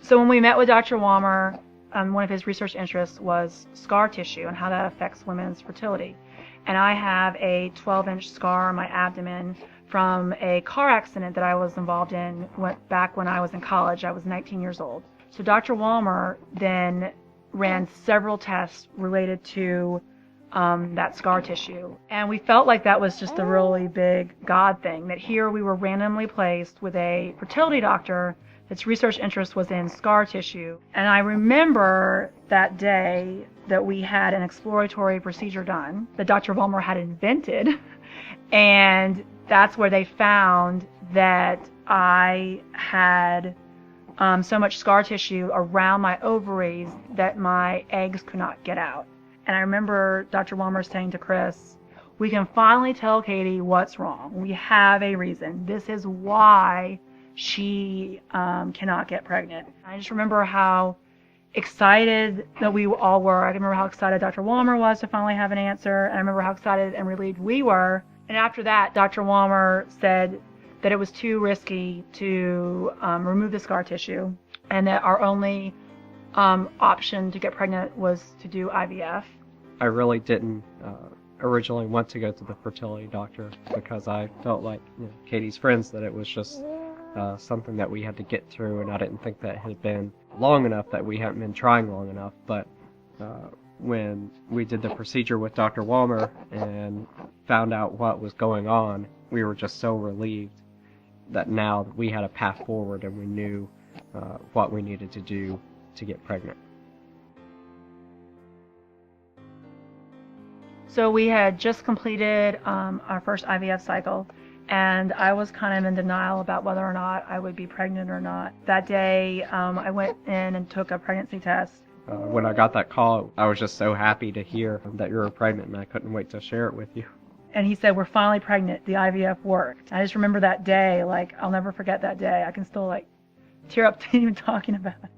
So when we met with Dr. Walmer, one of his research interests was scar tissue and how that affects women's fertility. And I have a 12-inch scar on my abdomen from a car accident that I was involved in back when I was in college. I was 19 years old. So Dr. Walmer then ran several tests related to that scar tissue. And we felt like that was just a really big God thing, that here we were randomly placed with a fertility doctor. Its research interest was in scar tissue. And I remember that day that we had an exploratory procedure done that Dr. Walmer had invented. And that's where they found that I had so much scar tissue around my ovaries that my eggs could not get out. And I remember Dr. Walmer saying to Chris, "We can finally tell Katie what's wrong. We have a reason. This is why she cannot get pregnant." I just remember how excited that we all were. I remember how excited Dr. Walmer was to finally have an answer, and I remember how excited and relieved we were. And after that, Dr. Walmer said that it was too risky to remove the scar tissue, and that our only option to get pregnant was to do IVF. I really didn't originally want to go to the fertility doctor because I felt like, Katie's friends, that it was just something that we had to get through, and I didn't think that had been long enough, that we hadn't been trying long enough. But when we did the procedure with Dr. Walmer and found out what was going on, we were just so relieved that now we had a path forward and we knew what we needed to do to get pregnant. So we had just completed our first IVF cycle, and I was kind of in denial about whether or not I would be pregnant or not. That day, I went in and took a pregnancy test. When I got that call, I was just so happy to hear that you were pregnant, and I couldn't wait to share it with you. And he said, "We're finally pregnant. The IVF worked." I just remember that day, like, I'll never forget that day. I can still, like, tear up even talking about it.